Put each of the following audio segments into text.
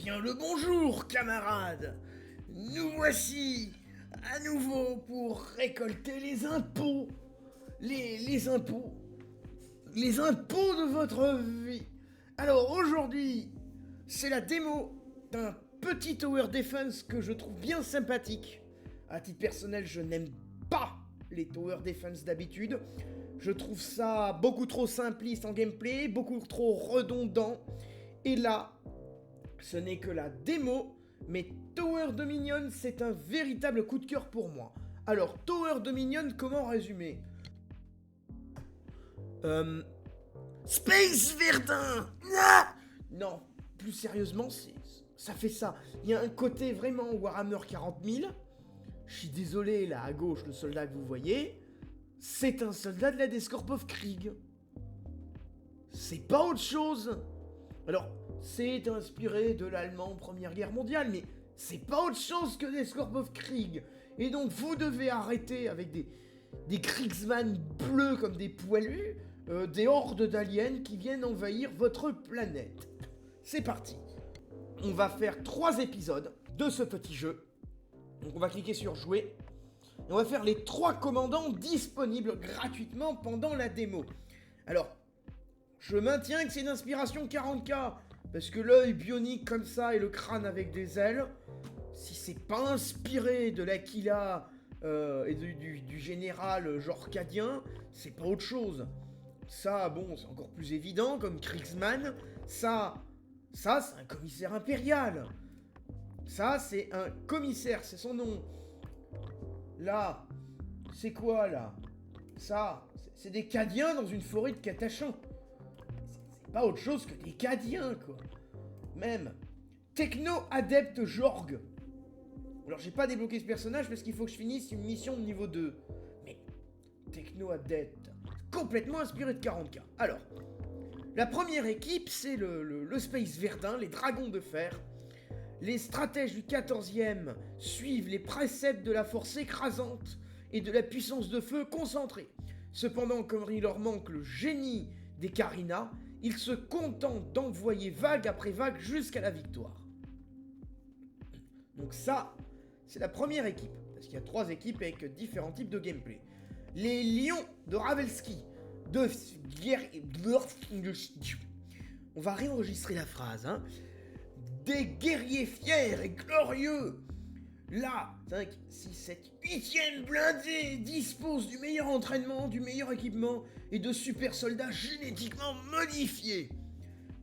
Bien le bonjour, camarades. Nous voici à nouveau pour récolter les impôts. Les impôts. Les impôts de votre vie. Alors aujourd'hui, c'est la démo d'un petit tower defense que je trouve bien sympathique. À titre personnel, je n'aime pas les tower defense d'habitude. Je trouve ça beaucoup trop simpliste en gameplay, beaucoup trop redondant. Et là, ce n'est que la démo, mais Tower Dominion, c'est un véritable coup de cœur pour moi. Alors, Tower Dominion, comment résumer Space Verdun. Ah Non, plus sérieusement, ça fait ça. Il y a un côté vraiment Warhammer 40 000. Je suis désolé, là à gauche, le soldat que vous voyez, c'est un soldat de la Descorp of Krieg. C'est pas autre chose. Alors, c'est inspiré de l'allemand Première Guerre mondiale, mais c'est pas autre chose que des Descorp of Krieg. Et donc, vous devez arrêter avec des Kriegsman bleus comme des poilus, des hordes d'aliens qui viennent envahir votre planète. C'est parti. On va faire 3 épisodes de ce petit jeu. Donc, on va cliquer sur jouer. Et on va faire les 3 commandants disponibles gratuitement pendant la démo. Alors, je maintiens que c'est une inspiration 40K, parce que l'œil bionique comme ça et le crâne avec des ailes, si c'est pas inspiré de l'Aquila et du général Jorcadien, c'est pas autre chose. Ça, bon, c'est encore plus évident, comme Kriegsman. Ça, c'est un commissaire impérial. Ça, c'est un commissaire, c'est son nom. Là, c'est quoi, là? Ça, c'est des Cadiens dans une forêt de Catachan. C'est pas autre chose que des Cadiens, quoi. Même. Techno-adepte Jorg. Alors, j'ai pas débloqué ce personnage parce qu'il faut que je finisse une mission de niveau 2. Mais, techno-adepte. Complètement inspiré de 40K. Alors, la première équipe, c'est le Space Verdun, les Dragons de Fer. Les stratèges du 14e suivent les préceptes de la force écrasante et de la puissance de feu concentrée. Cependant, comme il leur manque le génie des Carina, ils se contentent d'envoyer vague après vague jusqu'à la victoire. Donc ça, c'est la première équipe, parce qu'il y a 3 équipes avec différents types de gameplay. Les Lions de Ravelski, on va réenregistrer la phrase, hein. Des guerriers fiers et glorieux. La 5, 6, 7, 8e blindée dispose du meilleur entraînement, du meilleur équipement et de super soldats génétiquement modifiés.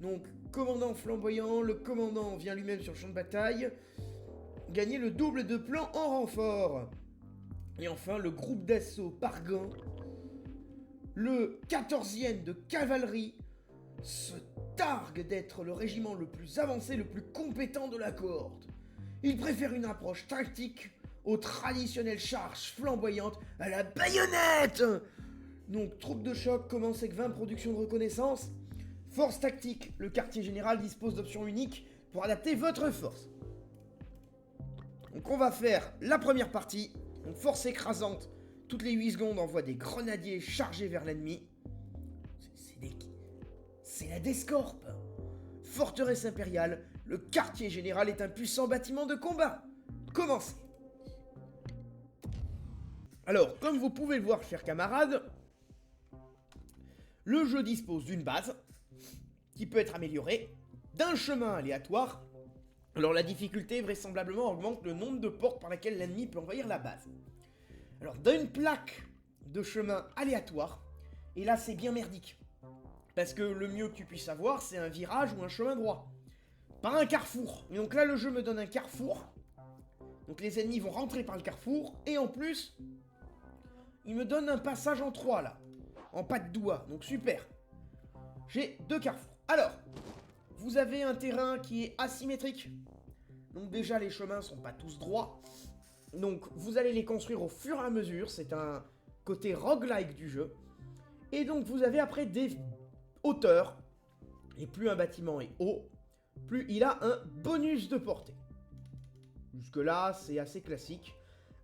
Donc, commandant flamboyant, le commandant vient lui-même sur le champ de bataille, gagner le double de plans en renfort. Et enfin, le groupe d'assaut Pargan, le 14e de cavalerie, se targue d'être le régiment le plus avancé, le plus compétent de la cohorte. Il préfère une approche tactique aux traditionnelles charges flamboyantes à la baïonnette. Donc, troupe de choc commence avec 20 productions de reconnaissance. Force tactique, le quartier général dispose d'options uniques pour adapter votre force. Donc, on va faire la première partie. Donc, force écrasante, toutes les 8 secondes, envoie des grenadiers chargés vers l'ennemi. C'est la Descorp. Forteresse impériale, le quartier général est un puissant bâtiment de combat. Commencez. Alors, comme vous pouvez le voir, chers camarades, le jeu dispose d'une base qui peut être améliorée, d'un chemin aléatoire. Alors la difficulté vraisemblablement augmente le nombre de portes par lesquelles l'ennemi peut envahir la base. Alors d'une plaque de chemin aléatoire, et là c'est bien merdique. Parce que le mieux que tu puisses avoir, c'est un virage ou un chemin droit. Pas un carrefour. Et donc là, le jeu me donne un carrefour. Donc les ennemis vont rentrer par le carrefour. Et en plus, il me donne un passage en 3 là. En pas de doigt. Donc super. J'ai 2 carrefours. Alors, vous avez un terrain qui est asymétrique. Donc déjà, les chemins sont pas tous droits. Donc vous allez les construire au fur et à mesure. C'est un côté roguelike du jeu. Et donc vous avez après des hauteur, et plus un bâtiment est haut, plus il a un bonus de portée. Jusque là, c'est assez classique,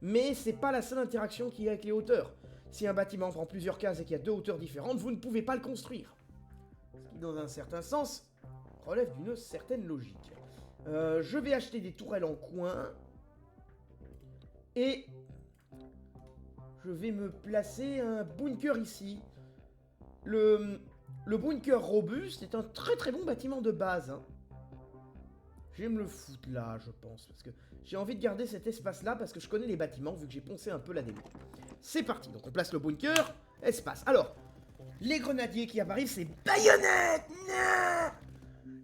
mais c'est pas la seule interaction qu'il y a avec les hauteurs. Si un bâtiment prend plusieurs cases et qu'il y a 2 hauteurs différentes, vous ne pouvez pas le construire. Ce qui, dans un certain sens, relève d'une certaine logique. Je vais acheter des tourelles en coin. Et je vais me placer un bunker ici. Le bunker robuste est un très très bon bâtiment de base. Hein. Je vais me le foutre là, je pense. Parce que j'ai envie de garder cet espace-là parce que je connais les bâtiments vu que j'ai poncé un peu la démo. C'est parti, donc on place le bunker, espace. Alors, les grenadiers qui arrivent, c'est baïonnette.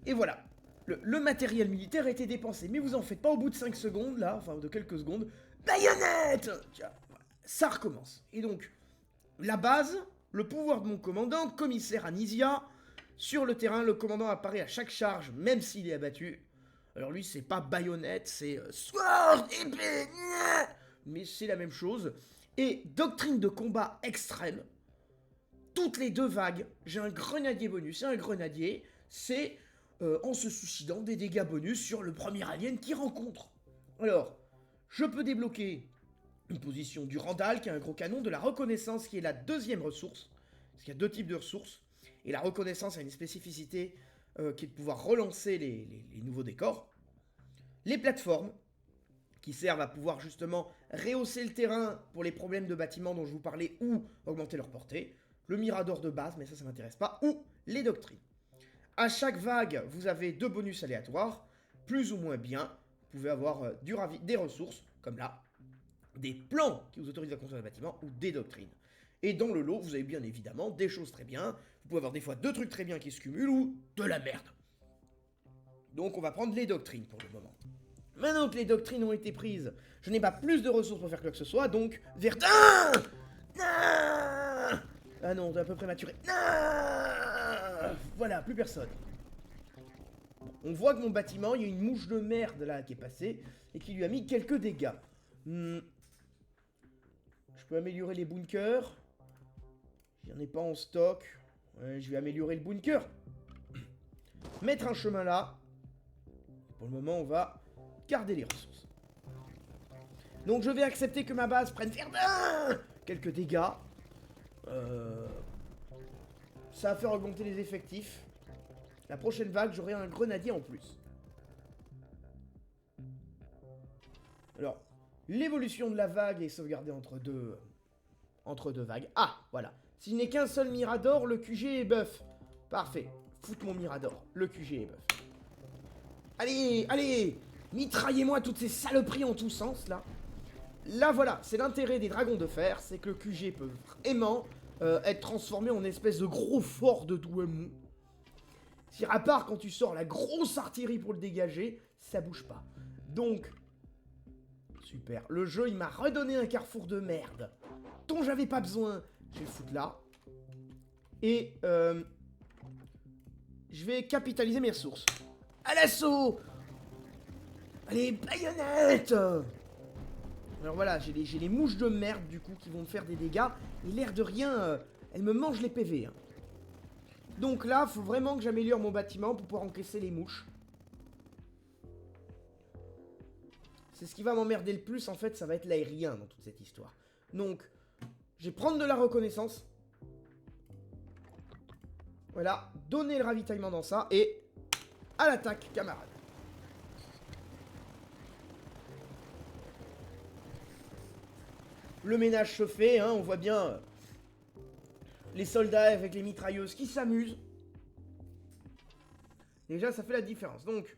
Et voilà. Le matériel militaire a été dépensé. Mais vous en faites pas au bout de 5 secondes, là, enfin de quelques secondes. Baïonnette. Tiens, ça recommence. Et donc, la base, le pouvoir de mon commandant, commissaire Anisia. Sur le terrain, le commandant apparaît à chaque charge, même s'il est abattu. Alors lui, c'est pas baïonnette, c'est sword, épée, mais c'est la même chose. Et doctrine de combat extrême. Toutes les 2 vagues, j'ai un grenadier bonus. Et un grenadier, c'est en se suicidant des dégâts bonus sur le premier alien qu'il rencontre. Alors, je peux débloquer une position du Randall, qui a un gros canon, de la reconnaissance, qui est la 2e ressource. Parce qu'il y a 2 types de ressources. Et la reconnaissance a une spécificité qui est de pouvoir relancer les nouveaux décors. Les plateformes, qui servent à pouvoir justement rehausser le terrain pour les problèmes de bâtiments dont je vous parlais ou augmenter leur portée. Le mirador de base, mais ça m'intéresse pas. Ou les doctrines. À chaque vague, vous avez 2 bonus aléatoires, plus ou moins bien. Vous pouvez avoir des ressources, comme là, des plans qui vous autorisent à construire des bâtiments ou des doctrines. Et dans le lot, vous avez bien évidemment des choses très bien. Vous pouvez avoir des fois 2 trucs très bien qui se cumulent ou de la merde. Donc on va prendre les doctrines pour le moment. Maintenant que les doctrines ont été prises, je n'ai pas plus de ressources pour faire quoi que ce soit, donc Verdun. Ah non, t'es un peu prématuré. Voilà, plus personne. On voit que mon bâtiment, il y a une mouche de merde là qui est passée et qui lui a mis quelques dégâts. Je peux améliorer les bunkers. J'en ai pas en stock. Ouais, je vais améliorer le bunker. Mettre un chemin là. Pour le moment, on va garder les ressources. Donc je vais accepter que ma base prenne Verdun. Quelques dégâts. Ça va faire augmenter les effectifs. La prochaine vague, j'aurai un grenadier en plus. Alors, l'évolution de la vague est sauvegardée entre deux vagues. Ah, voilà. S'il n'est qu'un seul Mirador, le QG est buff. Parfait. Foute mon Mirador. Le QG est buff. Allez, allez, mitraillez-moi toutes ces saloperies en tous sens, là. Là, voilà, c'est l'intérêt des dragons de fer, c'est que le QG peut vraiment être transformé en espèce de gros fort de Douaumont. Si à part quand tu sors la grosse artillerie pour le dégager, ça bouge pas. Donc, super. Le jeu, il m'a redonné un carrefour de merde dont j'avais pas besoin. Je vais le foutre là. Et je vais capitaliser mes ressources. À l'assaut! Allez, baïonnette! Alors voilà, j'ai les mouches de merde du coup qui vont me faire des dégâts. Et l'air de rien, elles me mangent les PV. Hein. Donc là, faut vraiment que j'améliore mon bâtiment pour pouvoir encaisser les mouches. C'est ce qui va m'emmerder le plus en fait, ça va être l'aérien dans toute cette histoire. Donc, je vais prendre de la reconnaissance. Voilà, donner le ravitaillement dans ça et à l'attaque, camarades. Le ménage se fait, hein, on voit bien les soldats avec les mitrailleuses qui s'amusent. Déjà, ça fait la différence. Donc,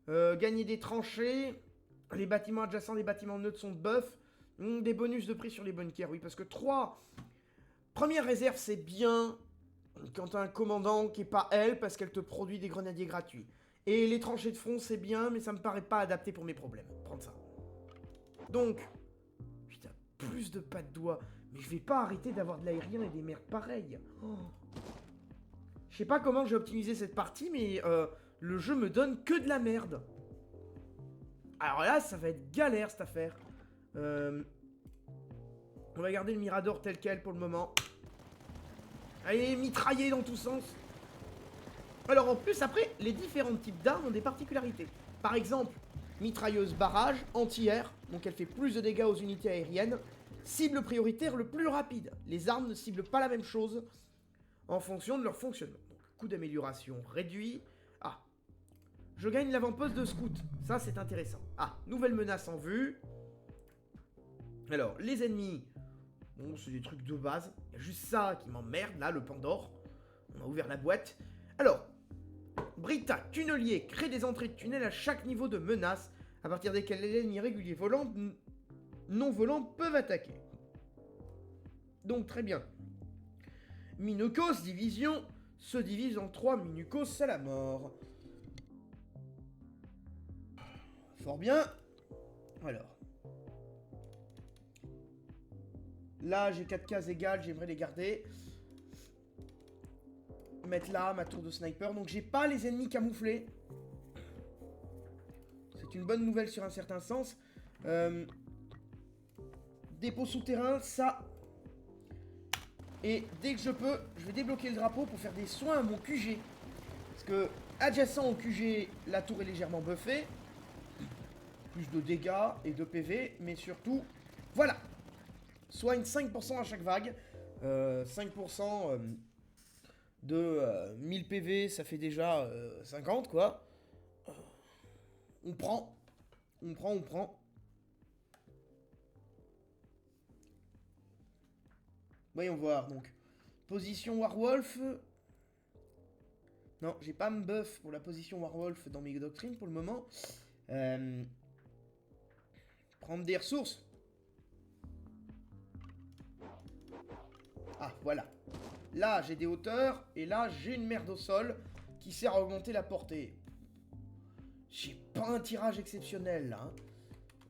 gagner des tranchées, les bâtiments adjacents des bâtiments neutres sont de buff. Des bonus de prix sur les bunkers, oui, parce que 3 première réserve, c'est bien quand t'as un commandant qui est pas elle, parce qu'elle te produit des grenadiers gratuits. Et les tranchées de front, c'est bien, mais ça me paraît pas adapté pour mes problèmes. Prendre ça. Donc, putain, plus de pas de doigts. Mais je vais pas arrêter d'avoir de l'aérien et des merdes pareilles. Oh. Je sais pas comment j'ai optimisé cette partie, mais le jeu me donne que de la merde. Alors là, ça va être galère cette affaire. On va garder le Mirador tel quel pour le moment. Allez, mitrailler dans tous sens. Alors en plus, après, les différents types d'armes ont des particularités. Par exemple, mitrailleuse barrage, anti-air, donc elle fait plus de dégâts aux unités aériennes. Cible prioritaire le plus rapide. Les armes ne ciblent pas la même chose en fonction de leur fonctionnement. Donc, coût d'amélioration réduit. Ah. je gagne l'avant-poste de scout. Ça, c'est intéressant. Ah, nouvelle menace en vue. Alors, les ennemis... Bon, c'est des trucs de base. Il y a juste ça qui m'emmerde, là, le Pandore. On a ouvert la boîte. Alors, Brita, tunnelier, crée des entrées de tunnels à chaque niveau de menace, à partir desquels les ennemis réguliers volants, non volants peuvent attaquer. Donc, très bien. Minukos, division, se divise en 3 Minukos à la mort. Fort bien. Alors. Là, j'ai 4 cases égales, j'aimerais les garder. Mettre là ma tour de sniper. Donc, j'ai pas les ennemis camouflés. C'est une bonne nouvelle sur un certain sens. Dépôt souterrain, ça. Et dès que je peux, je vais débloquer le drapeau pour faire des soins à mon QG. Parce que, adjacent au QG, la tour est légèrement buffée. Plus de dégâts et de PV, mais surtout, voilà. Soigne 5% à chaque vague. 5% de 1000 PV, ça fait déjà 50, quoi. On prend. On prend. Voyons voir, donc. Position Warwolf. Non, j'ai pas me buff pour la position Warwolf dans mes doctrines pour le moment. Prendre des ressources. Ah, voilà. Là, j'ai des hauteurs. Et là, j'ai une merde au sol qui sert à augmenter la portée. J'ai pas un tirage exceptionnel, là. Hein.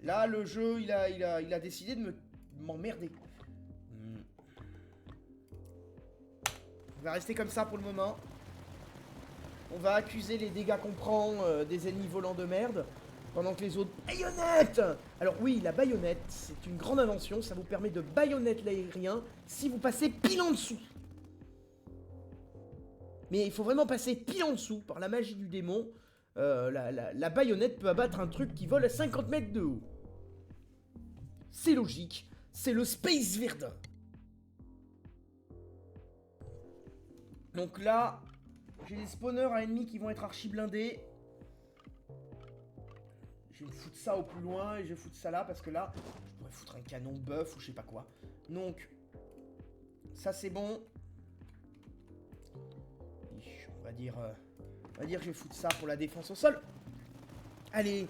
Là, le jeu, il a décidé de m'emmerder. On va rester comme ça pour le moment. On va accuser les dégâts qu'on prend des ennemis volants de merde. Pendant que les autres... Baïonnette! Alors oui, la baïonnette, c'est une grande invention. Ça vous permet de baïonnette l'aérien si vous passez pile en dessous. Mais il faut vraiment passer pile en dessous par la magie du démon. La baïonnette peut abattre un truc qui vole à 50 mètres de haut. C'est logique. C'est le Space Verdun. Donc là, j'ai des spawners à ennemis qui vont être archi blindés. Je vais me foutre ça au plus loin et je vais foutre ça là parce que là, je pourrais foutre un canon buff ou je sais pas quoi. Donc, ça c'est bon. On va dire que je vais foutre ça pour la défense au sol. Allez,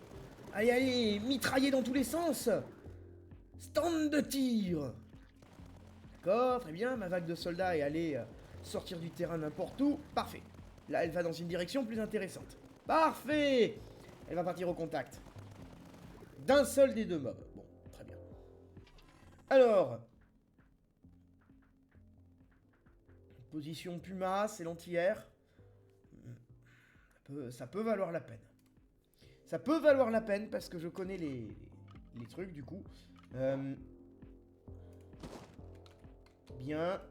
mitrailler dans tous les sens. Stand de tir. D'accord, très bien, ma vague de soldats est allée sortir du terrain n'importe où. Parfait. Là, elle va dans une direction plus intéressante. Parfait. Elle va partir au contact d'un seul des deux mobs. Bon, très bien. Alors, position Puma, c'est l'anti-air. Ça peut valoir la peine. Ça peut valoir la peine parce que je connais les trucs du coup. Bien.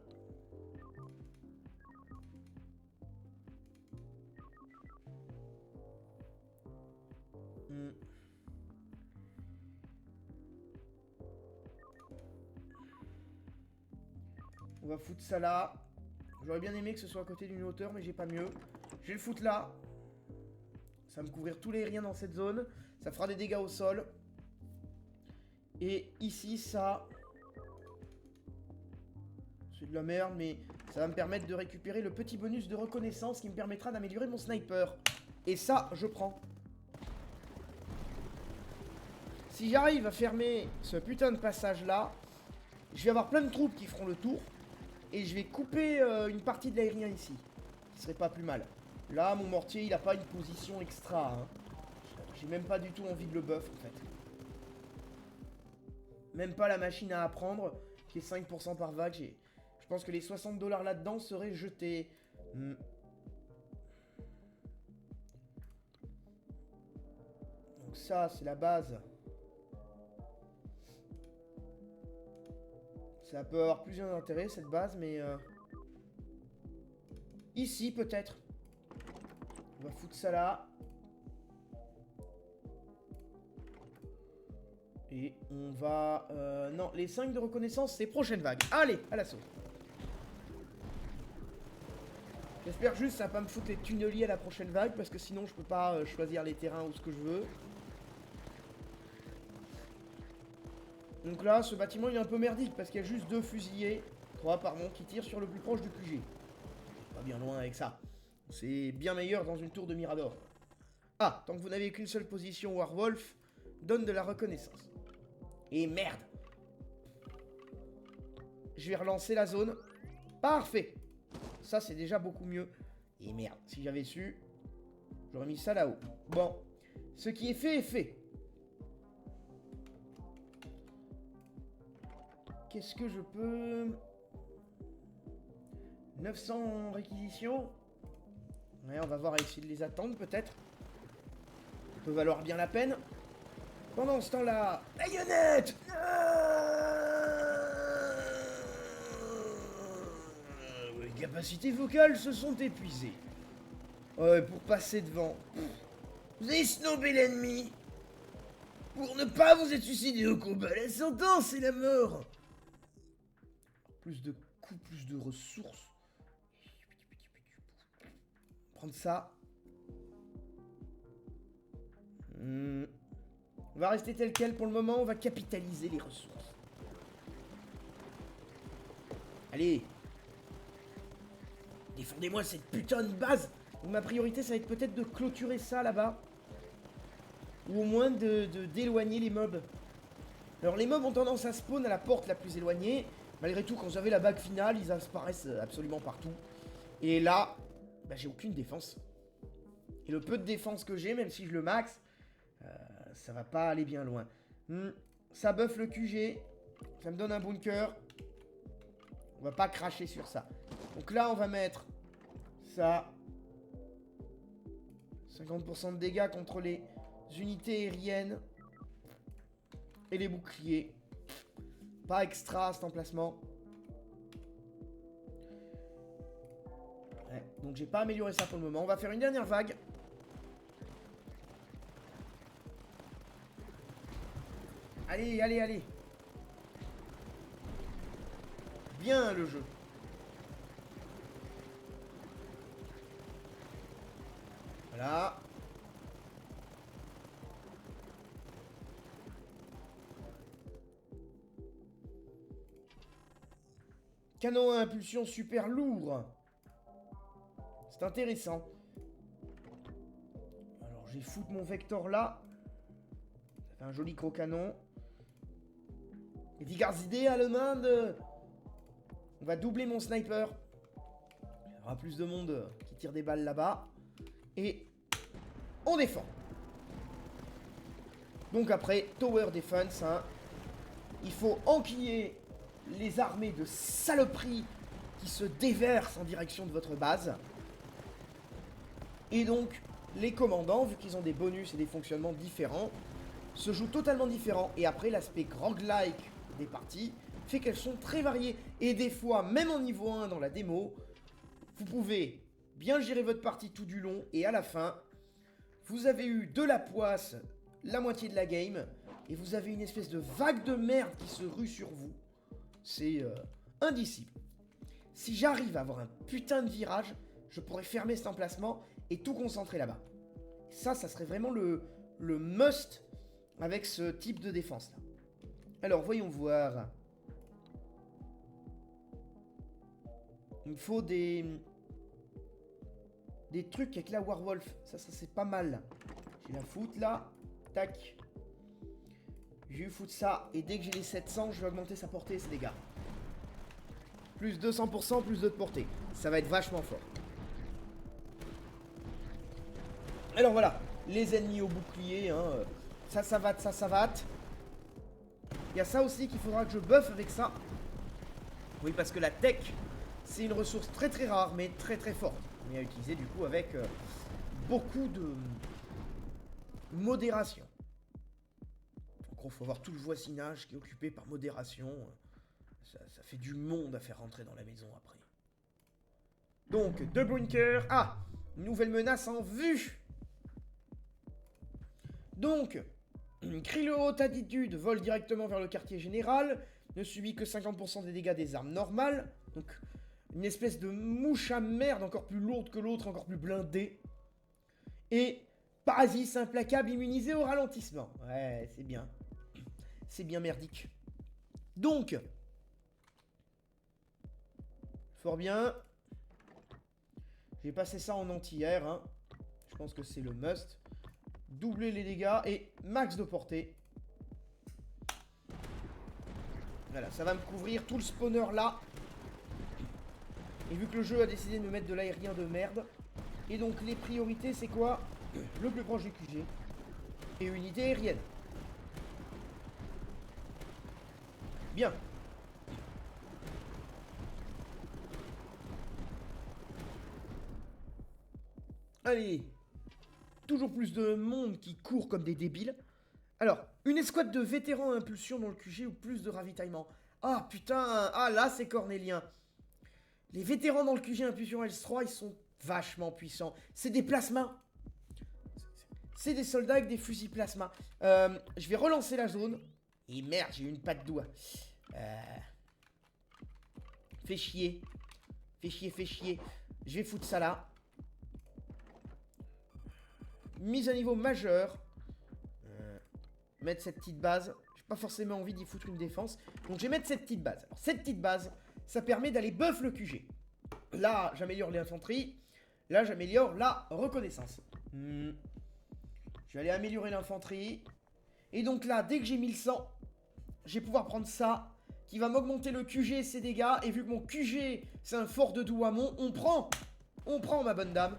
On va foutre ça là. J'aurais bien aimé que ce soit à côté d'une hauteur, mais j'ai pas mieux. Je vais le foutre là. Ça va me couvrir tous les aériens dans cette zone. Ça fera des dégâts au sol. Et ici, ça... c'est de la merde, mais ça va me permettre de récupérer le petit bonus de reconnaissance qui me permettra d'améliorer mon sniper. Et ça, je prends. Si j'arrive à fermer ce putain de passage-là, je vais avoir plein de troupes qui feront le tour. Et je vais couper une partie de l'aérien ici. Ce serait pas plus mal. Là, mon mortier, il a pas une position extra. Hein. J'ai même pas du tout envie de le buff, en fait. Même pas la machine à apprendre, qui est 5% par vague. Je pense que les 60 $ là-dedans seraient jetés. Donc ça, c'est la base. Ça peut avoir plusieurs intérêts, cette base, mais... ici, peut-être. On va foutre ça là. Et on va... non, les 5 de reconnaissance, c'est prochaine vague. Allez, à l'assaut. J'espère juste que ça va pas me foutre les tunneliers à la prochaine vague, parce que sinon je peux pas choisir les terrains ou ce que je veux. Donc là, ce bâtiment il est un peu merdique, parce qu'il y a juste 2 fusiliers, 3 pardon, qui tirent sur le plus proche du QG. Pas bien loin avec ça. C'est bien meilleur dans une tour de Mirador. Ah, tant que vous n'avez qu'une seule position, Warwolf donne de la reconnaissance. Et merde! Je vais relancer la zone. Parfait! Ça, c'est déjà beaucoup mieux. Et merde, si j'avais su, j'aurais mis ça là-haut. Bon, ce qui est fait est fait. Qu'est-ce que je peux... 900 réquisitions. Ouais, on va voir, essayer de les attendre, peut-être. Ça peut valoir bien la peine. Pendant ce temps-là... Baïonnette! Les capacités vocales se sont épuisées. Ouais, pour passer devant. Vous avez snobé l'ennemi. Pour ne pas vous être suicidé au combat. La sentence, c'est la mort. Plus de coups, plus de ressources. Prendre ça. On va rester tel quel pour le moment. On va capitaliser les ressources. Allez. Défendez-moi cette putain de base. Donc ma priorité, ça va être peut-être de clôturer ça là-bas. Ou au moins d'éloigner les mobs. Alors les mobs ont tendance à spawn à la porte la plus éloignée. Malgré tout, quand j'avais la bague finale, ils apparaissent absolument partout. Et là, bah, j'ai aucune défense. Et le peu de défense que j'ai, même si je le max, ça va pas aller bien loin. Ça buff le QG. Ça me donne un bunker. On va pas cracher sur ça. Donc là, on va mettre ça. 50% de dégâts contre les unités aériennes. Et les boucliers. Pas extra cet emplacement. Ouais, donc j'ai pas amélioré ça pour le moment. On va faire une dernière vague. Allez, allez, allez. Bien le jeu. Voilà. Canon à impulsion super lourd. C'est intéressant. Alors, je vais foutre mon vecteur là. Ça fait un joli gros canon. Et Vigardsidé allemande. On va doubler mon sniper. Il y aura plus de monde qui tire des balles là-bas. Et on défend. Donc après, Tower Defense, hein, il faut enquiller les armées de saloperies qui se déversent en direction de votre base. Et donc, les commandants, vu qu'ils ont des bonus et des fonctionnements différents, se jouent totalement différents. Et après, l'aspect roguelike des parties fait qu'elles sont très variées. Et des fois, même en niveau 1 dans la démo, vous pouvez bien gérer votre partie tout du long. Et à la fin, vous avez eu de la poisse la moitié de la game. Et vous avez une espèce de vague de merde qui se rue sur vous. C'est indicible. Si j'arrive à avoir un putain de virage, je pourrais fermer cet emplacement et tout concentrer là-bas. Ça serait vraiment le must avec ce type de défense là. Alors, voyons voir. Il me faut des trucs avec la Warwolf. Ça c'est pas mal. J'ai la foutre là. Tac. Je vais foutre ça. Et dès que j'ai les 700, je vais augmenter sa portée et ses dégâts. Plus 200%, plus 2 de portée. Ça va être vachement fort. Alors voilà. Les ennemis au bouclier. Hein, ça va. Il y a ça aussi qu'il faudra que je buffe avec ça. Oui, parce que la tech, c'est une ressource très très rare, mais très très forte. Mais à utiliser du coup avec beaucoup de modération. Donc il faut avoir tout le voisinage qui est occupé par modération. Ça fait du monde à faire rentrer dans la maison après. Donc, deux bunkers. Ah, nouvelle menace en vue. Donc, Crie le haute attitude vole directement vers le quartier général. Ne subit que 50% des dégâts des armes normales. Donc, Une espèce de mouche à merde, encore plus lourde que l'autre, encore plus blindée. Et Parasite implacable immunisé au ralentissement. Ouais, c'est bien. C'est bien merdique. Donc, fort bien. J'ai passé ça en anti-air. Hein. Je pense que c'est le must. Doubler les dégâts et max de portée. Voilà, ça va me couvrir tout le spawner là. Et vu que le jeu a décidé de me mettre de l'aérien de merde. Et donc les priorités c'est quoi? Le plus proche du QG. Et unité aérienne. Bien. Allez. Toujours plus de monde qui court comme des débiles. Alors, une escouade de vétérans à impulsion dans le QG ou plus de ravitaillement. Ah putain, ah là c'est cornélien. Les vétérans dans le QG impulsion L3, ils sont vachement puissants. C'est des plasmas. C'est des soldats avec des fusils plasma. Je vais relancer la zone. Et merde, j'ai eu une patte doigt. Fais chier. Fais chier, fais chier. Je vais foutre ça là. Mise à niveau majeur. Mettre cette petite base. J'ai pas forcément envie d'y foutre une défense. Donc je vais mettre cette petite base. Alors, cette petite base, ça permet d'aller buff le QG. Là, j'améliore l'infanterie. Là, j'améliore la reconnaissance. Je vais aller améliorer l'infanterie. Et donc là, dès que j'ai 1100, je vais pouvoir prendre ça, qui va m'augmenter le QG et ses dégâts. Et vu que mon QG, c'est un fort de Douaumont, on prend. On prend, ma bonne dame.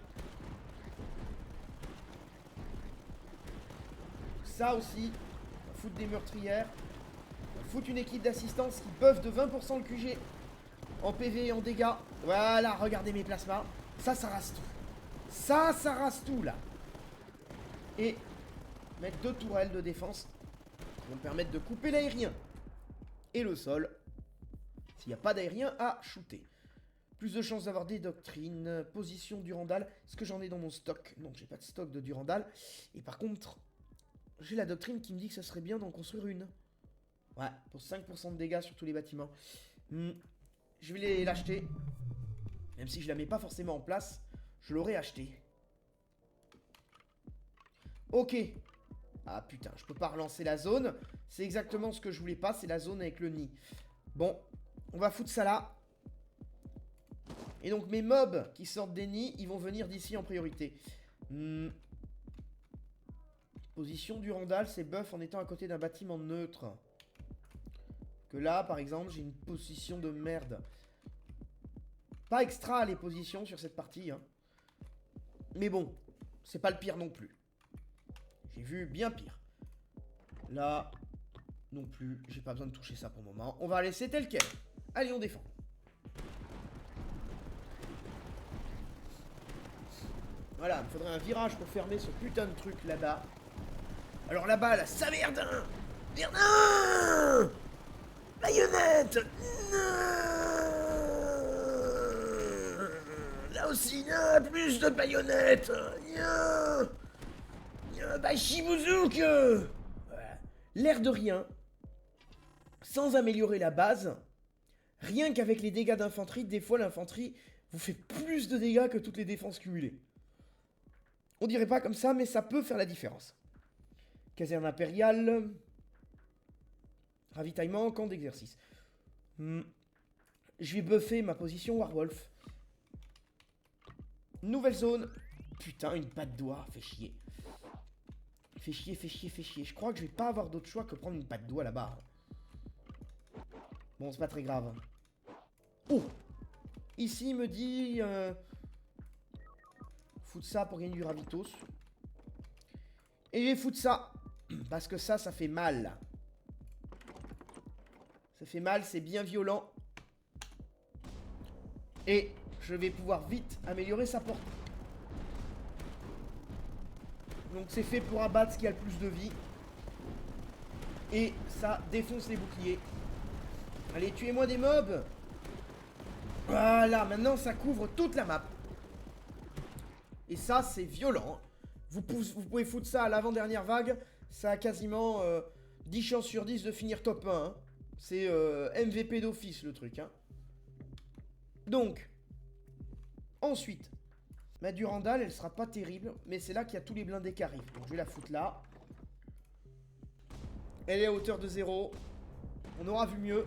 Ça aussi. On va foutre des meurtrières. On va foutre une équipe d'assistance qui buff de 20% le QG. En PV et en dégâts. Voilà, regardez mes plasmas. Ça rase tout. Ça rase tout, là. Et mettre 2 tourelles de défense qui vont me permettre de couper l'aérien et le sol s'il n'y a pas d'aérien à shooter. Plus de chances d'avoir des doctrines. Position Durandal. Est-ce que j'en ai dans mon stock? Non, j'ai pas de stock de Durandal. Et par contre, j'ai la doctrine qui me dit que ça serait bien d'en construire une. Ouais, pour 5% de dégâts sur tous les bâtiments. Je vais l'acheter. Même si je la mets pas forcément en place, je l'aurais acheté. Ok. Ah putain, je peux pas relancer la zone. C'est exactement ce que je voulais pas, c'est la zone avec le nid. Bon, on va foutre ça là. Et donc mes mobs qui sortent des nids, ils vont venir d'ici en priorité. Position du Randall, c'est buff en étant à côté d'un bâtiment neutre. Que là, par exemple, j'ai une position de merde. Pas extra les positions sur cette partie. Hein. Mais bon, c'est pas le pire non plus. J'ai vu bien pire. Là, non plus. J'ai pas besoin de toucher ça pour le moment. On va laisser tel quel. Allez, on défend. Voilà, il me faudrait un virage pour fermer ce putain de truc là-bas. Alors là-bas, là, ça Verdun. Verdun. Baïonnette. Là aussi, plus de baïonnettes. Bachibouzouk. Voilà. L'air de rien, sans améliorer la base, rien qu'avec les dégâts d'infanterie, des fois l'infanterie vous fait plus de dégâts que toutes les défenses cumulées. On dirait pas comme ça, mais ça peut faire la différence. Caserne impériale. Ravitaillement, camp d'exercice. Je vais buffer ma position Warwolf. Nouvelle zone. Putain, une patte doigt, fait chier. Fait chier, fait chier, fait chier. Je crois que je vais pas avoir d'autre choix que prendre une patte doigt là-bas. Bon, c'est pas très grave. Oh! Ici, il me dit... foutre ça pour gagner du ravitos. Et je vais foutre ça. Parce que ça fait mal. Ça fait mal, c'est bien violent. Et je vais pouvoir vite améliorer sa portée. Donc c'est fait pour abattre ce qui a le plus de vie. Et ça défonce les boucliers. Allez, tuez-moi des mobs. Voilà, maintenant ça couvre toute la map. Et ça, c'est violent. Vous pouvez foutre ça à l'avant-dernière vague. Ça a quasiment 10 chances sur 10 de finir top 1. Hein. C'est MVP d'office, le truc. Hein. Donc, ensuite, ma Durandal, elle sera pas terrible, mais c'est là qu'il y a tous les blindés qui arrivent. Donc je vais la foutre là. Elle est à hauteur de 0. On aura vu mieux.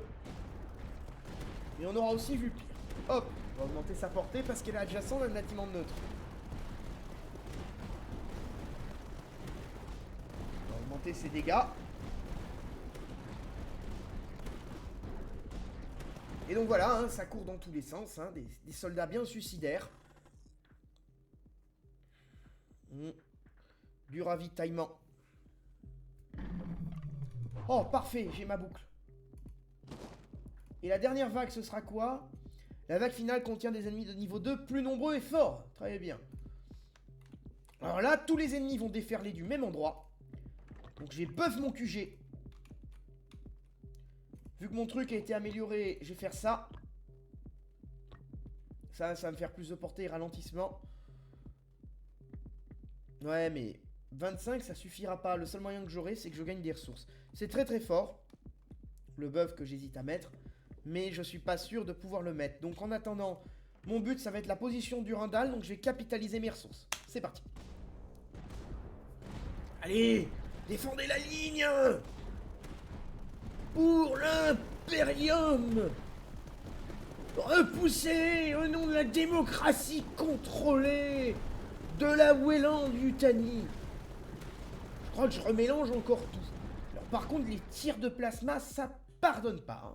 Et on aura aussi vu pire. Hop, on va augmenter sa portée parce qu'elle est adjacente à un bâtiment neutre. On va augmenter ses dégâts. Et donc voilà, hein, ça court dans tous les sens, hein, des soldats bien suicidaires. Du ravitaillement. Oh, parfait, j'ai ma boucle. Et la dernière vague, ce sera quoi? La vague finale contient des ennemis de niveau 2 plus nombreux et forts. Très bien. Alors là, tous les ennemis vont déferler du même endroit. Donc j'ai buff mon QG. Vu que mon truc a été amélioré, je vais faire ça. Ça va me faire plus de portée et ralentissement. Ouais, mais 25, ça suffira pas. Le seul moyen que j'aurai, c'est que je gagne des ressources. C'est très très fort, le buff que j'hésite à mettre. Mais je suis pas sûr de pouvoir le mettre. Donc en attendant, mon but, ça va être la position du Randall. Donc je vais capitaliser mes ressources. C'est parti. Allez, défendez la ligne pour l'Imperium. Repoussez au nom de la démocratie contrôlée de la Weyland-Yutani. Je crois que je remélange encore tout. Alors par contre, les tirs de plasma, ça pardonne pas. Hein.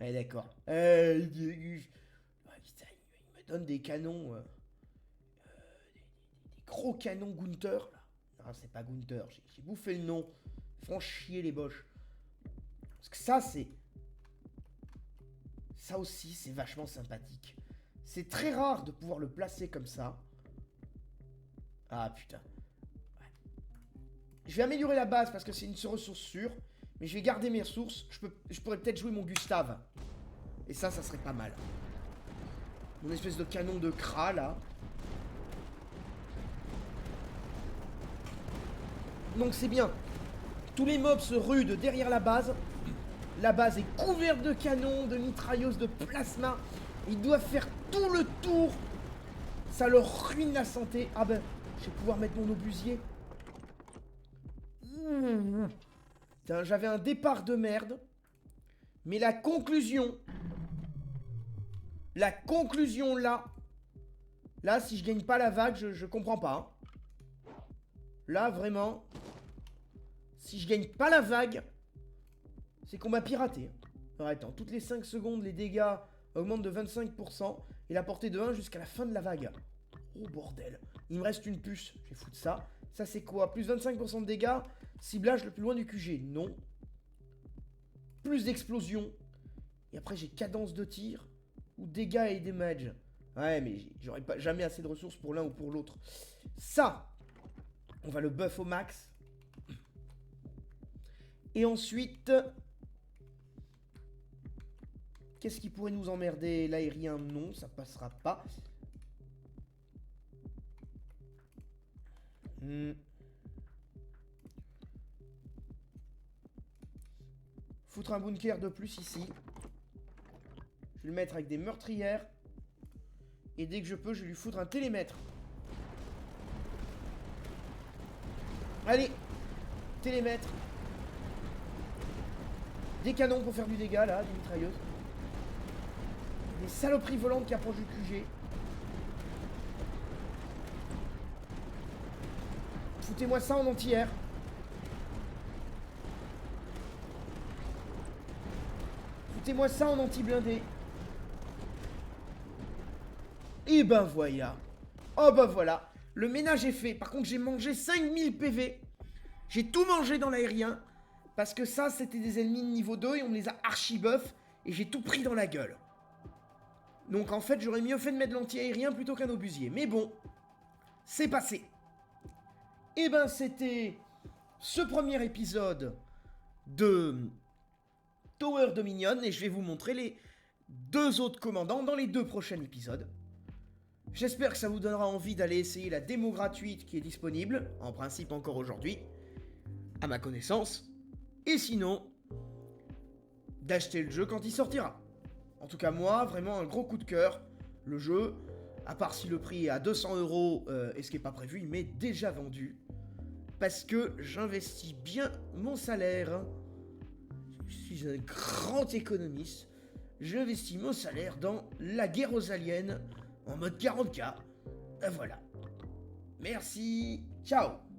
Ouais, d'accord. Il me donne des canons. Des gros canons Gunther. Là. Non, c'est pas Gunther. J'ai bouffé le nom. Font chier les boches. Parce que ça, c'est... Ça aussi, c'est vachement sympathique. C'est très rare de pouvoir le placer comme ça. Ah, putain. Ouais. Je vais améliorer la base parce que c'est une ressource sûre. Mais je vais garder mes ressources. Je pourrais peut-être jouer mon Gustave. Et ça serait pas mal. Mon espèce de canon de Kra, là. Donc c'est bien. Tous les mobs se rudent derrière la base. La base est couverte de canons, de mitrailleuses, de plasma. Ils doivent faire tout le tour. Ça leur ruine la santé. Ah ben, je vais pouvoir mettre mon obusier. Putain, j'avais un départ de merde. Mais la conclusion là. Là, si je gagne pas la vague, je comprends pas. Hein. Là, vraiment. Si je gagne pas la vague, c'est qu'on m'a piraté. Alors attends, toutes les 5 secondes, les dégâts augmentent de 25%. Et la portée de 1 jusqu'à la fin de la vague. Oh bordel. Il me reste une puce. Je vais foutre ça. Ça c'est quoi? Plus 25% de dégâts. Ciblage le plus loin du QG. Non. Plus d'explosion. Et après j'ai cadence de tir. Ou dégâts et damage. Ouais mais j'aurais pas jamais assez de ressources pour l'un ou pour l'autre. Ça. On va le buff au max. Et ensuite... Qu'est-ce qui pourrait nous emmerder? L'aérien, non, ça passera pas. Foutre un bunker de plus ici. Je vais le mettre avec des meurtrières. Et dès que je peux, je vais lui foutre un télémètre. Allez, télémètre. Des canons pour faire du dégât, là, des mitrailleuses. Des saloperies volantes qui approchent du QG. Foutez-moi ça en anti-air. Foutez-moi ça en anti-blindé. Et ben voilà. Oh ben voilà. Le ménage est fait. Par contre, j'ai mangé 5000 PV. J'ai tout mangé dans l'aérien. Parce que ça, c'était des ennemis de niveau 2 et on me les a archi-buff. Et j'ai tout pris dans la gueule. Donc en fait, j'aurais mieux fait de mettre l'anti-aérien plutôt qu'un obusier. Mais bon, c'est passé. Et ben c'était ce premier épisode de Tower Dominion. Et je vais vous montrer les 2 autres commandants dans les 2 prochains épisodes. J'espère que ça vous donnera envie d'aller essayer la démo gratuite qui est disponible, en principe encore aujourd'hui, à ma connaissance. Et sinon, d'acheter le jeu quand il sortira. En tout cas, moi, vraiment un gros coup de cœur. Le jeu, à part si le prix est à 200 euros et ce qui n'est pas prévu, il m'est déjà vendu. Parce que j'investis bien mon salaire. Hein. Je suis un grand économiste. J'investis mon salaire dans la guerre aux aliens en mode 40K. Voilà. Merci. Ciao.